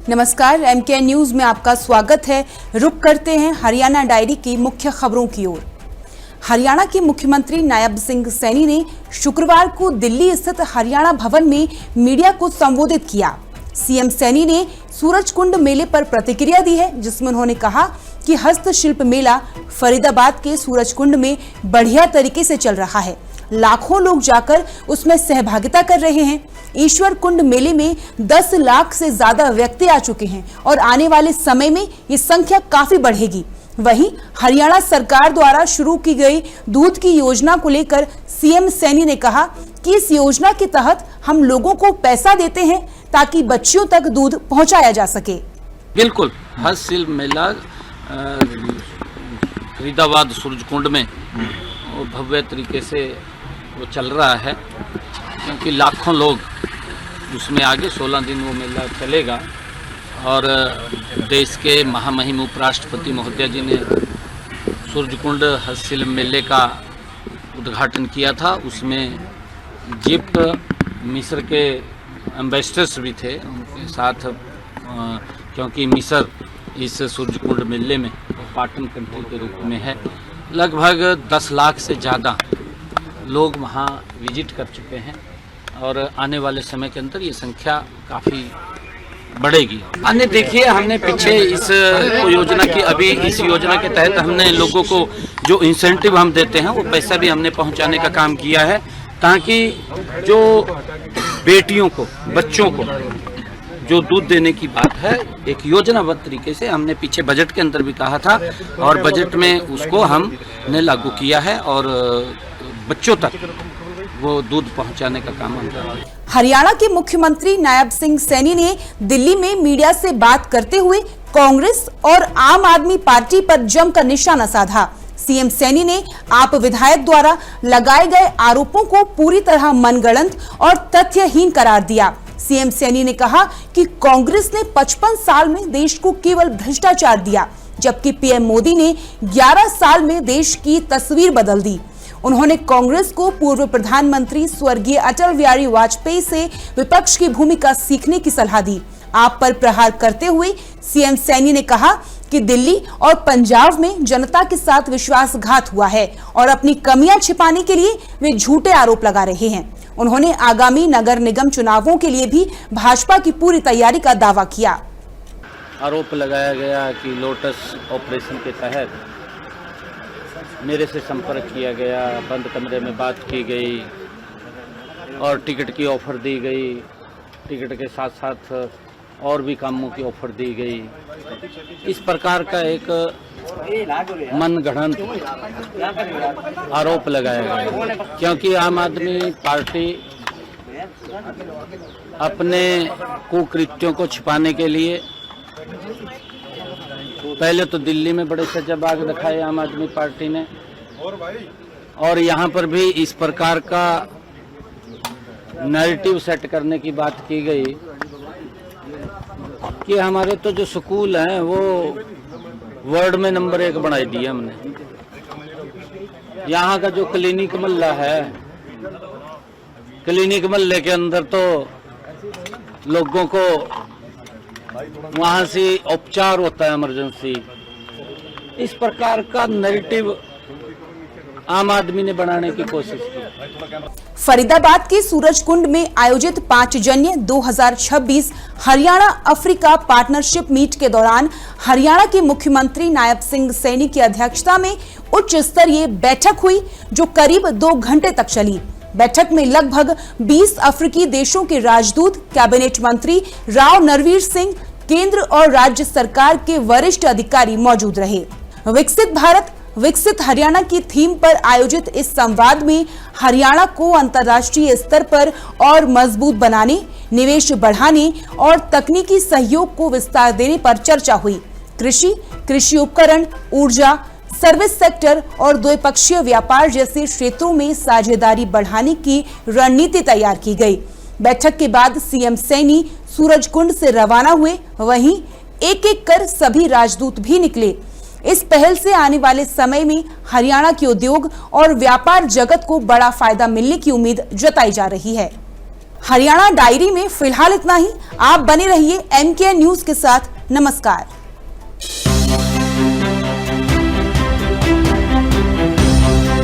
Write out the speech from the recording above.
नमस्कार, MK news में आपका स्वागत है। रुक करते हैं हरियाणा डायरी की मुख्य खबरों की ओर। हरियाणा के मुख्यमंत्री नायब सिंह सैनी ने शुक्रवार को दिल्ली स्थित हरियाणा भवन में मीडिया को संबोधित किया। सीएम सैनी ने सूरजकुंड मेले पर प्रतिक्रिया दी है, जिसमें उन्होंने कहा कि हस्तशिल्प मेला फरीदाबाद के सूरजकुंड में बढ़िया तरीके से चल रहा है। लाखों लोग जाकर उसमें सहभागिता कर रहे हैं। ईश्वर कुंड मेले में 10 लाख से ज्यादा व्यक्ति आ चुके हैं और आने वाले समय में ये संख्या काफी बढ़ेगी। वहीं हरियाणा सरकार द्वारा शुरू की गई दूध की योजना को लेकर सीएम सैनी ने कहा कि इस योजना के तहत हम लोगों को पैसा देते हैं ताकि बच्चियों तक दूध पहुंचाया जा सके। बिल्कुल, हस्तशिल्प मेला फरीदाबाद सूरजकुंड में भव्य तरीके से वो चल रहा है, क्योंकि लाखों लोग उसमें आगे 16 दिन वो मेला चलेगा। और देश के महामहिम उपराष्ट्रपति महोदय जी ने सूरजकुंड हस्तशिल्प मेले का उद्घाटन किया था। उसमें जिप्ट मिस्र के एम्बेसडर्स भी थे उनके साथ, क्योंकि मिस्र इस सूरजकुंड मेले में पार्टनर कंट्री के रूप में है। लगभग 10 लाख से ज़्यादा लोग वहाँ विजिट कर चुके हैं और आने वाले समय के अंदर ये संख्या काफ़ी बढ़ेगी। अन्य देखिए, हमने पीछे इस योजना की, अभी इस योजना के तहत हमने लोगों को जो इंसेंटिव हम देते हैं वो पैसा भी हमने पहुँचाने का काम किया है, ताकि जो बेटियों को, बच्चों को जो दूध देने की बात है, एक योजनाबद्ध तरीके से हमने पीछे बजट के अंदर भी कहा था और बजट में उसको हमने लागू किया है और बच्चों तक वो दूध पहुंचाने का काम हम कर रहे हैं। हरियाणा के मुख्यमंत्री नायब सिंह सैनी ने दिल्ली में मीडिया से बात करते हुए कांग्रेस और आम आदमी पार्टी पर जमकर निशाना साधा। सीएम सैनी ने आप विधायक द्वारा लगाए गए आरोपों को पूरी तरह मनगढ़ंत और तथ्यहीन करार दिया। सीएम सैनी ने कहा कि कांग्रेस ने 55 साल में देश को केवल भ्रष्टाचार दिया, जबकि पीएम मोदी ने 11 साल में देश की तस्वीर बदल दी। उन्होंने कांग्रेस को पूर्व प्रधानमंत्री स्वर्गीय अटल बिहारी वाजपेयी से विपक्ष की भूमिका सीखने की सलाह दी। आप पर प्रहार करते हुए सीएम सैनी ने कहा कि दिल्ली और पंजाब में जनता के साथ विश्वासघात हुआ है और अपनी कमियां छिपाने के लिए वे झूठे आरोप लगा रहे हैं। उन्होंने आगामी नगर निगम चुनावों के लिए भी भाजपा की पूरी तैयारी का दावा किया। आरोप लगाया गया कि लोटस ऑपरेशन के तहत मेरे से संपर्क किया गया, बंद कमरे में बात की गई और टिकट की ऑफर दी गई, टिकट के साथ साथ और भी कामों की ऑफर दी गई। इस प्रकार का एक मनगढ़ंत आरोप लगाया गया, क्योंकि आम आदमी पार्टी अपने कुकृत्यों को छिपाने के लिए पहले तो दिल्ली में बड़े सजाबाग दिखाए आम आदमी पार्टी ने, और यहाँ पर भी इस प्रकार का नैरेटिव सेट करने की बात की गई कि हमारे तो जो स्कूल हैं वो वर्ल्ड में नंबर 1 बनाई दिया हमने। यहाँ का जो क्लिनिक मोहल्ला है, क्लिनिक मोहल्ले के अंदर तो लोगों को वहाँ से उपचार होता है इमरजेंसी। इस प्रकार का नैरेटिव आम आदमी ने बनाने की कोशिश की। फरीदाबाद के सूरजकुंड में आयोजित 5 जन्य 2026 हरियाणा अफ्रीका पार्टनरशिप मीट के दौरान हरियाणा के मुख्यमंत्री नायब सिंह सैनी की अध्यक्षता में उच्च स्तरीय बैठक हुई, जो करीब 2 घंटे तक चली। बैठक में लगभग 20 अफ्रीकी देशों के राजदूत, कैबिनेट मंत्री, राव नरवीर सिंह, केंद्र और राज्य सरकार के वरिष्ठ अधिकारी मौजूद रहे। विकसित भारत विकसित हरियाणा की थीम पर आयोजित इस संवाद में हरियाणा को अंतर्राष्ट्रीय स्तर पर और मजबूत बनाने, निवेश बढ़ाने और तकनीकी सहयोग को विस्तार देने पर चर्चा हुई। कृषि, कृषि उपकरण, ऊर्जा, सर्विस सेक्टर और द्विपक्षीय व्यापार जैसे क्षेत्रों में साझेदारी बढ़ाने की रणनीति तैयार की गई। बैठक के बाद सीएम सैनी सूरजकुंड से रवाना हुए, वहीं एक एक कर सभी राजदूत भी निकले। इस पहल से आने वाले समय में हरियाणा के उद्योग और व्यापार जगत को बड़ा फायदा मिलने की उम्मीद जताई जा रही है। हरियाणा डायरी में फिलहाल इतना ही। आप बने रहिए MKN न्यूज के साथ। नमस्कार।